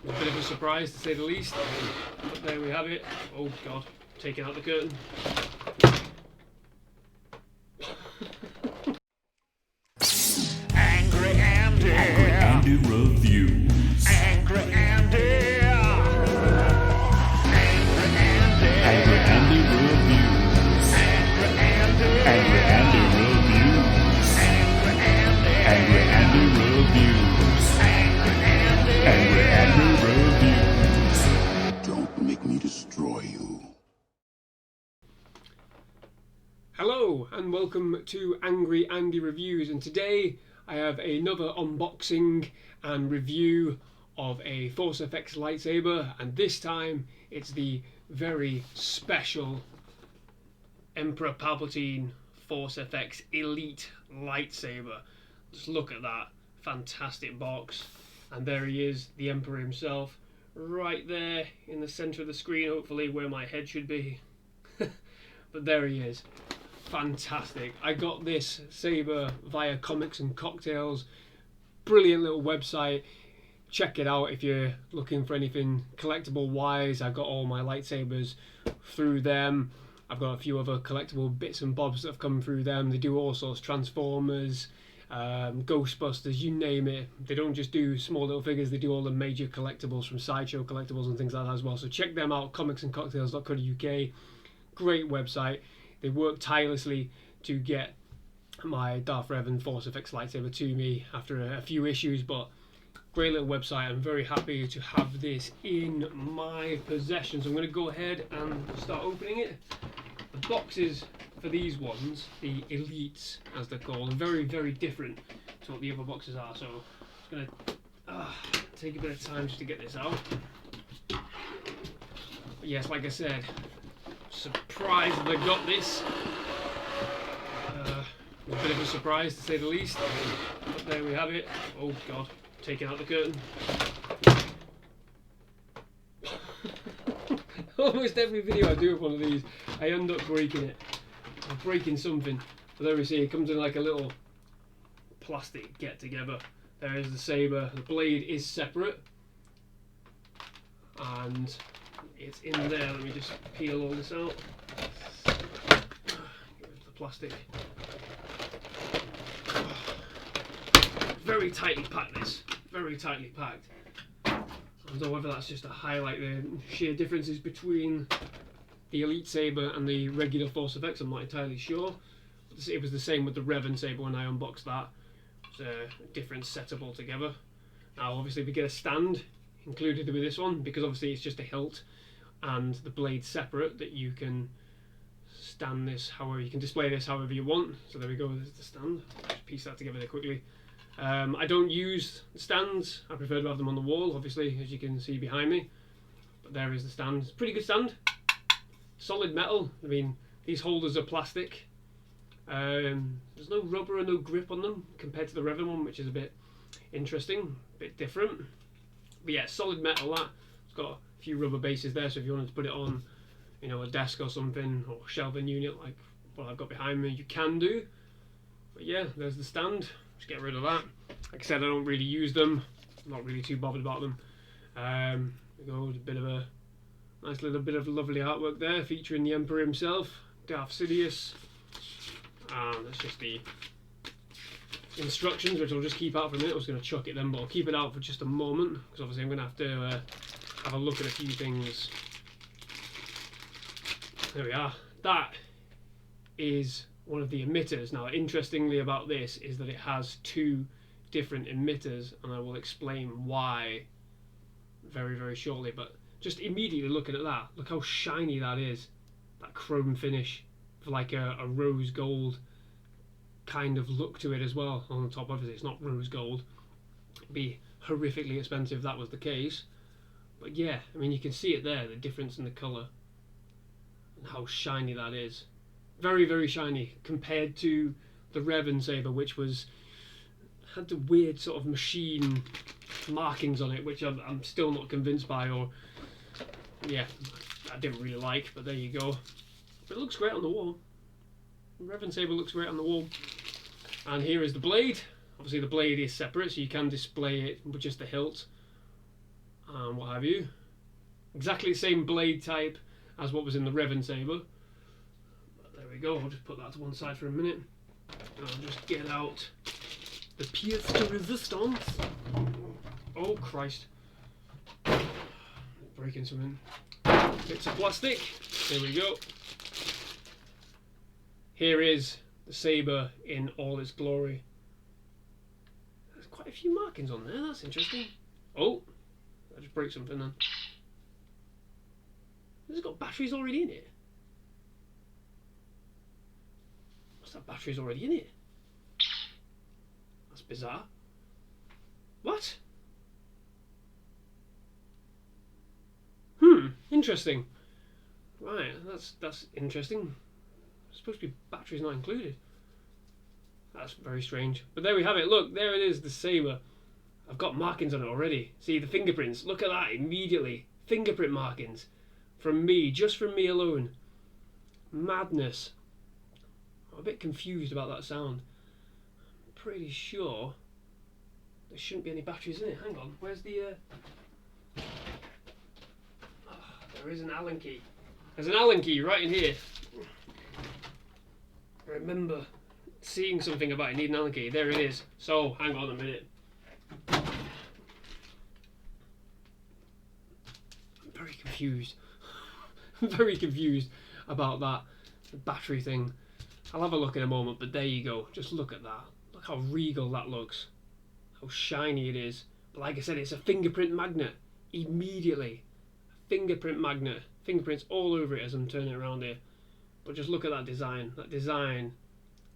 A bit of a surprise to say the least, but there we have it. Oh god, taking out the curtain. Angry Andy. Angry Andy Reviews. Angry Andy. Angry Andy. Angry Andy Reviews. Angry Andy. Angry Andy Reviews. Angry Andy. Angry Andy Reviews. Angry Andy. Angry Andy Reviews. Don't make me destroy you. Hello and welcome to Angry Andy Reviews, and today I have another unboxing and review of a Force FX lightsaber, and this time it's the very special Emperor Palpatine Force FX Elite lightsaber. Just look at that fantastic box, and there he is, the Emperor himself, right there in the centre of the screen, hopefully where my head should be. But there he is. Fantastic. I got this saber via Comics and Cocktails. Brilliant little website. Check it out if you're looking for anything collectible wise. I got all my lightsabers through them. I've got a few other collectible bits and bobs that have come through them. They do all sorts, Transformers, Ghostbusters, you name it. They don't just do small little figures, they do all the major collectibles from Sideshow Collectibles and things like that as well. So check them out, comicsandcocktails.co.uk. Great website. They work tirelessly to get my Darth Revan Force FX lightsaber to me after a few issues, but great little website. I'm very happy to have this in my possession. So I'm going to go ahead and start opening it. The boxes for these ones, the Elites as they're called, are very, very different to what the other boxes are. So I'm going to take a bit of time just to get this out. But yes, like I said, surprised that I got this. A bit of a surprise to say the least, but there we have it. Oh god, taking out the curtain. Almost every video I do with one of these, I end up breaking it. I'm breaking something. But there we see, it comes in like a little plastic get together. There is the saber. The blade is separate, and it's in there. Let me just peel all this out. Get rid of the plastic. Very tightly packed, this. Very tightly packed. I don't know whether that's just to highlight the sheer differences between the Elite Saber and the regular Force FX. I'm not entirely sure. But it was the same with the Revan Saber when I unboxed that. It's a different setup altogether. Now obviously we get a stand included with this one, because obviously it's just a hilt and the blade separate, that you can stand this however, you can display this however you want. So there we go, there's the stand. Just piece that together there quickly. I don't use the stands, I prefer to have them on the wall, obviously, as you can see behind me. But there is the stand. It's a pretty good stand. Solid metal. I mean, these holders are plastic. There's no rubber or no grip on them compared to the Revan one, which is a bit interesting, a bit different. But yeah, solid metal that. It's got a few rubber bases there, so if you wanted to put it on, you know, a desk or something, or shelving unit like what I've got behind me, you can do. But yeah, there's the stand. Just get rid of that. Like I said, I don't really use them. I'm not really too bothered about them. There goes a bit of a nice little bit of lovely artwork there, featuring the Emperor himself, Darth Sidious. That's just the instructions, which I'll just keep out for a minute. I was going to chuck it then, but I'll keep it out for just a moment, because obviously I'm going to have a look at a few things. There we are. That is one of the emitters. Now, interestingly about this is that it has two different emitters, and I will explain why very, very shortly. But just immediately looking at that, look how shiny that is. That chrome finish, for like a rose gold kind of look to it as well. On the top, obviously it's not rose gold. It'd be horrifically expensive if that was the case. But yeah, I mean, you can see it there, the difference in the colour and how shiny that is. Very, very shiny compared to the Revan Saber, which had the weird sort of machine markings on it, which I'm still not convinced by, or yeah, I didn't really like. But there you go. But it looks great on the wall. The Revan Saber looks great on the wall. And here is the blade. Obviously the blade is separate, so you can display it with just the hilt. and what have you. Exactly the same blade type as what was in the Revan saber. But there we go. I'll just put that to one side for a minute. And I'll just get out the pièce de résistance. Oh Christ! Breaking something. Bits of plastic. There we go. Here is the saber in all its glory. There's quite a few markings on there. That's interesting. Oh, I just break something then. This has got batteries already in it. What's that? Batteries already in it? That's bizarre. What? Interesting. Right, that's interesting. Supposed to be batteries not included. That's very strange. But there we have it. Look, there it is, the saber. I've got markings on it already. See the fingerprints. Look at that immediately. Fingerprint markings from me, just from me alone. Madness. I'm a bit confused about that sound. I'm pretty sure there shouldn't be any batteries in it. Hang on. Where's the? There is an Allen key. There's an Allen key right in here. I remember seeing something about it needing an Allen key. There it is. So, hang on a minute. I'm very confused. I'm very confused about that battery thing. I'll have a look in a moment, but there you go. Just look at that. Look how regal that looks. How shiny it is. But like I said, it's a fingerprint magnet. Immediately. Fingerprint magnet. Fingerprints all over it as I'm turning it around here. But just look at that design. That design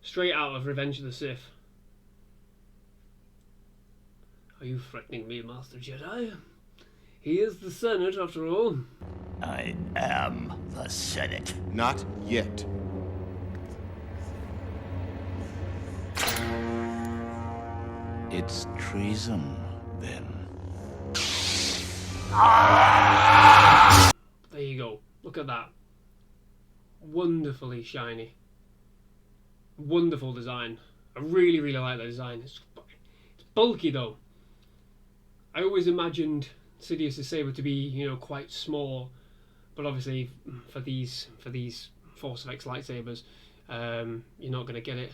straight out of Revenge of the Sith. Are you threatening me, Master Jedi? He is the Senate, after all. I am the Senate. Not yet. It's treason, then. There you go. Look at that. Wonderfully shiny. Wonderful design. I really, really like that design. It's bulky though. I always imagined Sidious's saber to be, you know, quite small, but obviously for these Force FX lightsabers, you're not going to get it.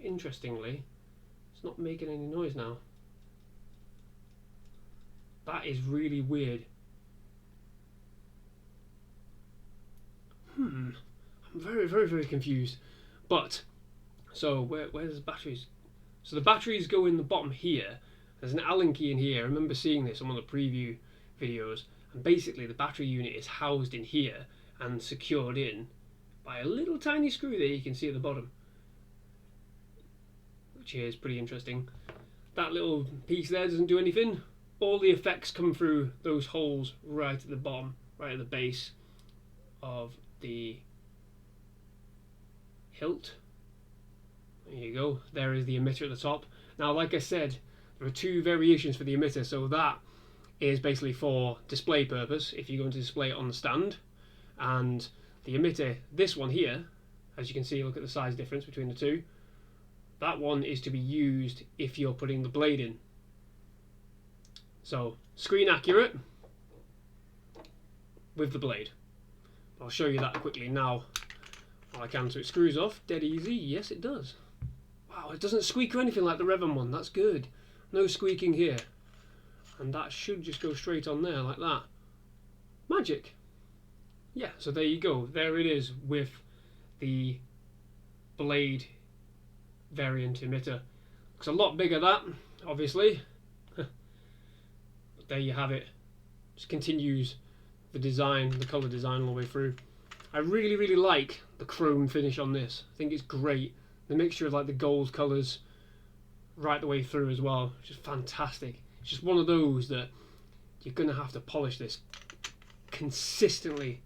Interestingly, it's not making any noise now. That is really weird. I'm very, very, very confused. But, so where's the batteries? So the batteries go in the bottom here. There's an Allen key in here. I remember seeing this on one of the preview videos. And basically the battery unit is housed in here and secured in by a little tiny screw there you can see at the bottom. Which is pretty interesting. That little piece there doesn't do anything. All the effects come through those holes right at the bottom, right at the base of the hilt. There you go. There is the emitter at the top. Now, like I said, there are two variations for the emitter. So that is basically for display purpose, if you're going to display it on the stand. And the emitter, this one here, as you can see, look at the size difference between the two. That one is to be used if you're putting the blade in. So, screen accurate with the blade. I'll show you that quickly now while I can. So it screws off, dead easy. Yes, it does. Wow, it doesn't squeak or anything like the Revan one. That's good. No squeaking here. And that should just go straight on there like that. Magic. Yeah, so there you go. There it is with the blade variant emitter. Looks a lot bigger, that, obviously. But there you have it. Just continues the design, the colour design all the way through. I really, really like the chrome finish on this. I think it's great. The mixture of like the gold colours right the way through as well. It's just fantastic. It's just one of those that you're going to have to polish this consistently,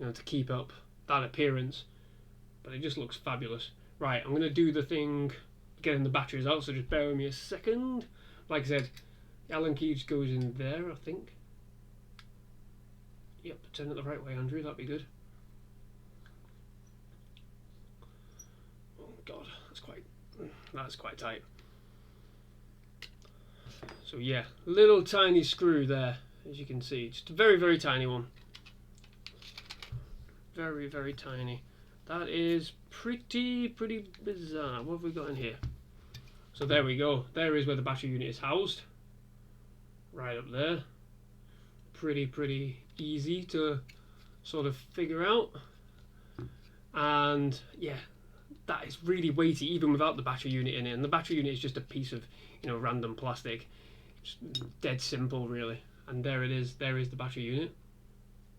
you know, to keep up that appearance. But it just looks fabulous. Right, I'm going to do the thing getting the batteries out, so just bear with me a second. Like I said, the Allen key just goes in there, I think. Yep, turn it the right way, Andrew, that'd be good. Oh god, that's quite tight. So yeah, little tiny screw there, as you can see, just a very, very tiny one. Very, very tiny. That is pretty bizarre. What have we got in here? So there we go. There is where the battery unit is housed. Right up there. Pretty easy to sort of figure out. And yeah, that is really weighty even without the battery unit in it. And the battery unit is just a piece of, you know, random plastic. Just dead simple really. And there it is. There is the battery unit,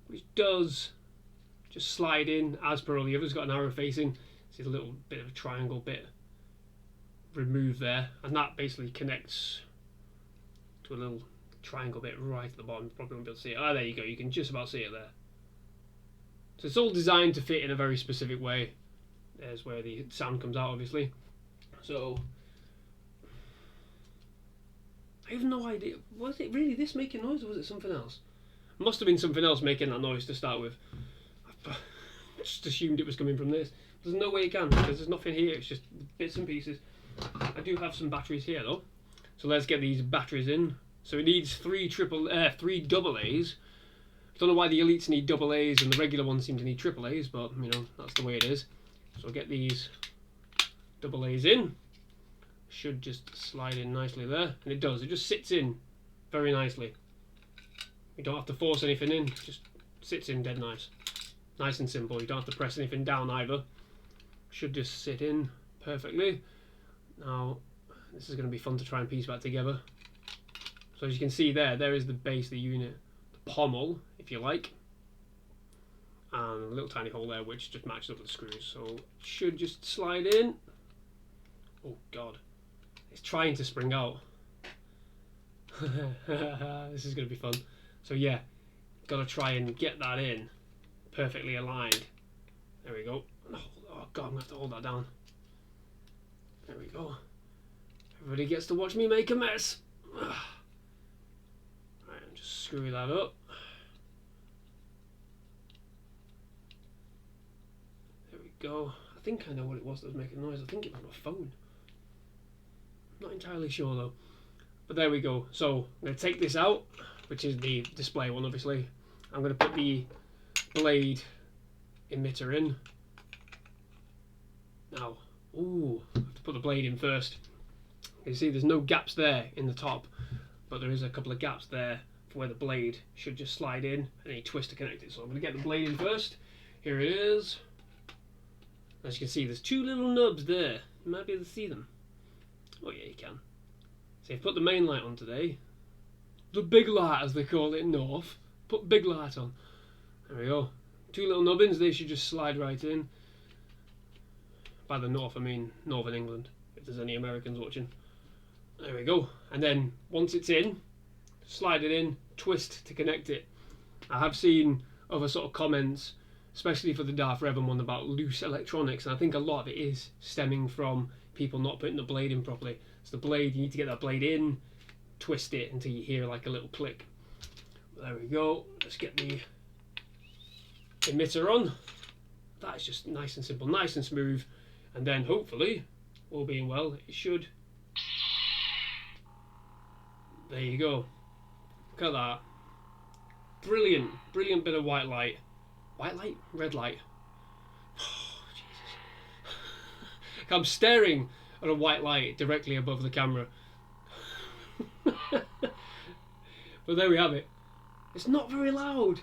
which does just slide in as per all the others. Got an arrow facing. See a little bit of a triangle bit removed there, and that basically connects to a little triangle bit right at the bottom. Probably won't be able to see it. Ah, there you go. You can just about see it there. So it's all designed to fit in a very specific way. There's where the sound comes out, obviously. So I have no idea. Was it really this making noise, or was it something else? It must have been something else making that noise to start with. I just assumed it was coming from this. There's no way it can, because there's nothing here. It's just bits and pieces. I do have some batteries here though, so let's get these batteries in. So it needs three double A's. Don't know why the elites need double A's and the regular ones seem to need triple A's, but you know, that's the way it is. So I'll get these double A's in. Should just slide in nicely there, and it does. It just sits in very nicely. You don't have to force anything in, it just sits in dead nice. Nice and simple. You don't have to press anything down either. Should just sit in perfectly. Now, this is going to be fun to try and piece back together. So as you can see there is the base of the unit, the pommel, if you like, and a little tiny hole there which just matches up with the screws. So it should just slide in. Oh God, it's trying to spring out. This is going to be fun. So yeah, got to try and get that in perfectly aligned. There we go. Oh God, I'm going to have to hold that down. There we go. Everybody gets to watch me make a mess. Right, just screw that up. There we go. I think I know what it was that was making noise. I think it was my phone. Not entirely sure though. But there we go. So I'm going to take this out, which is the display one obviously. I'm going to put the blade emitter in. Now, ooh, I have to put the blade in first. You see there's no gaps there in the top, but there is a couple of gaps there for where the blade should just slide in and then you twist to connect it. So I'm going to get the blade in first. Here it is. As you can see, there's two little nubs there. You might be able to see them. Oh yeah, you can. So you've put the main light on today. The big light, as they call it in North. Put big light on. There we go. Two little nubbins, they should just slide right in. By the North, I mean Northern England, if there's any Americans watching. There we go. And then once it's in, slide it in, twist to connect it. I have seen other sort of comments, especially for the Darth Revan one, about loose electronics, and I think a lot of it is stemming from people not putting the blade in properly. So the blade, you need to get that blade in, twist it until you hear like a little click. There we go. Let's get the emitter on. That's just nice and simple, nice and smooth. And then hopefully, all being well, it should. There you go. Look at that. Brilliant, brilliant bit of white light. White light? Red light. Oh, Jesus. I'm staring at a white light directly above the camera. But there we have it. It's not very loud.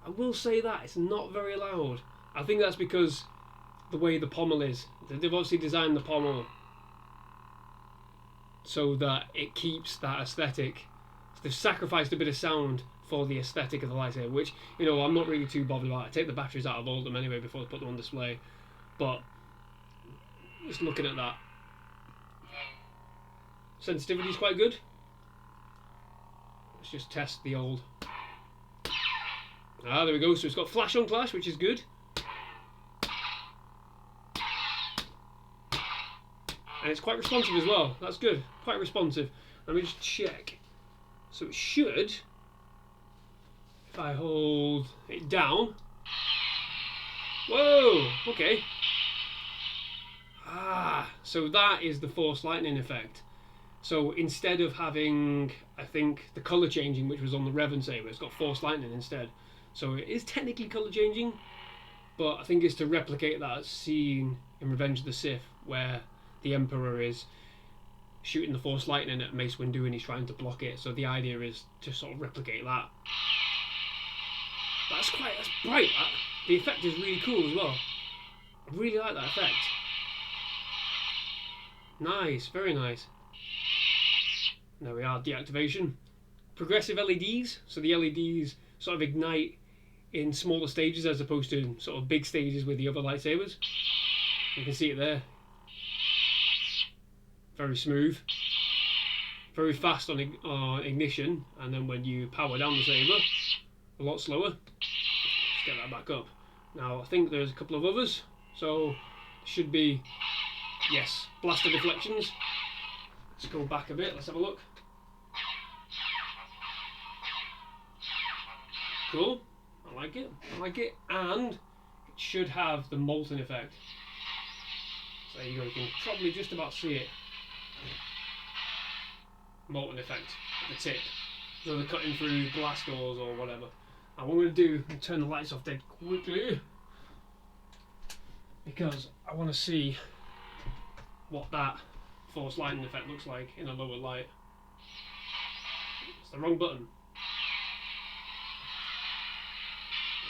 I will say that, it's not very loud. I think that's because the way the pommel is. They've obviously designed the pommel so that it keeps that aesthetic. So they've sacrificed a bit of sound for the aesthetic of the lightsaber, which, you know, I'm not really too bothered about. I take the batteries out of all of them anyway before I put them on display. But just looking at that, sensitivity is quite good. Let's just test the old. Ah, there we go. So it's got flash on flash, which is good. And it's quite responsive as well. That's good. Quite responsive. Let me just check. So it should, if I hold it down. Whoa! Okay. Ah, so that is the force lightning effect. So instead of having, I think, the colour changing, which was on the Revan saber, it's got Force Lightning instead. So it is technically colour changing, but I think it's to replicate that scene in Revenge of the Sith where the Emperor is shooting the Force Lightning at Mace Windu and he's trying to block it. So the idea is to sort of replicate that. That's bright, that. The effect is really cool as well. I really like that effect. Nice, very nice. There we are, deactivation. Progressive LEDs, so the LEDs sort of ignite in smaller stages as opposed to sort of big stages with the other lightsabers. You can see it there. Very smooth. Very fast on ignition, and then when you power down the saber, a lot slower. Let's get that back up. Now I think there's a couple of others, so should be, yes, blaster deflections. Let's go back a bit, let's have a look. Cool, I like it, and it should have the molten effect. So there you go, you can probably just about see it. Molten effect at the tip. So they're cutting through glass doors or whatever. And what I'm going to do is turn the lights off dead quickly, because I want to see what that Force Lightning effect looks like in a lower light. It's the wrong button.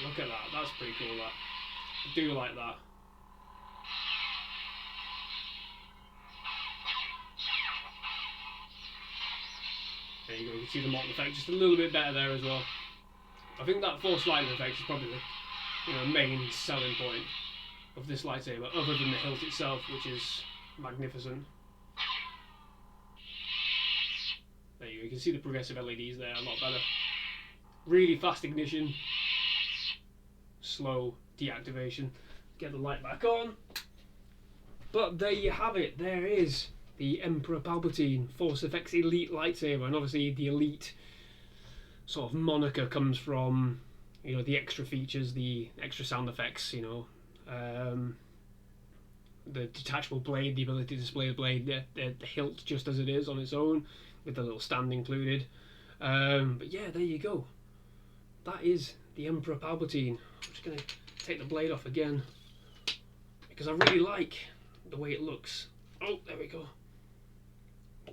Look at that, that's pretty cool, that. I do like that. There you go, you can see the molten effect just a little bit better there as well. I think that Force Lightning effect is probably the main selling point of this lightsaber, other than the hilt itself, which is magnificent. There you go, you can see the progressive LEDs there a lot better. Really fast ignition, slow deactivation. Get the light back on. But there you have it, there is the Emperor Palpatine Force FX Elite lightsaber, and obviously the Elite sort of moniker comes from, the extra features, the extra sound effects, the detachable blade, the ability to display the blade, the hilt just as it is on its own, with the little stand included. But yeah, there you go. That is the Emperor Palpatine. I'm just going to take the blade off again, because I really like the way it looks. Oh, there we go.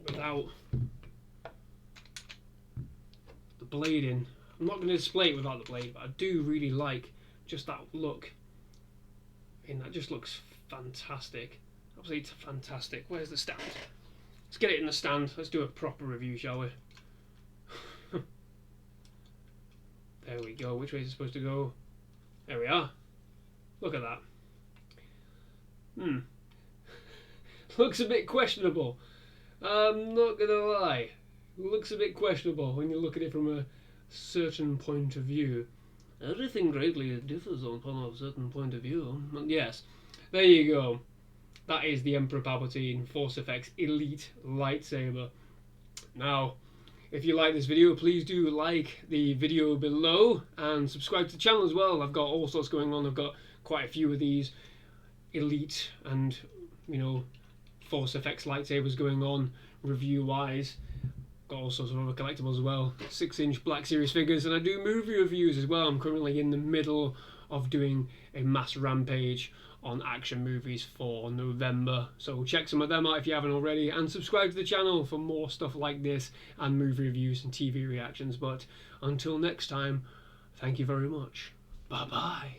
Without the blade in. I'm not going to display it without the blade, but I do really like just that look. I mean, that just looks fantastic. Absolutely fantastic. Where's the stand? Let's get it in the stand. Let's do a proper review, shall we? There we go. Which way is it supposed to go? There we are. Look at that. Looks a bit questionable. I'm not gonna lie. It looks a bit questionable when you look at it from a certain point of view. Everything greatly differs upon a certain point of view. But yes, there you go. That is the Emperor Palpatine Force FX Elite lightsaber. Now, if you like this video, please do like the video below and subscribe to the channel as well. I've got all sorts going on. I've got quite a few of these Elite and, Force FX lightsabers going on review wise. Got all sorts of other collectibles as well, 6-inch Black Series figures, and I do movie reviews as well. I'm currently in the middle of doing a mass rampage on action movies for November, so check some of them out if you haven't already, and subscribe to the channel for more stuff like this and movie reviews and TV reactions. But until next time, thank you very much. Bye bye.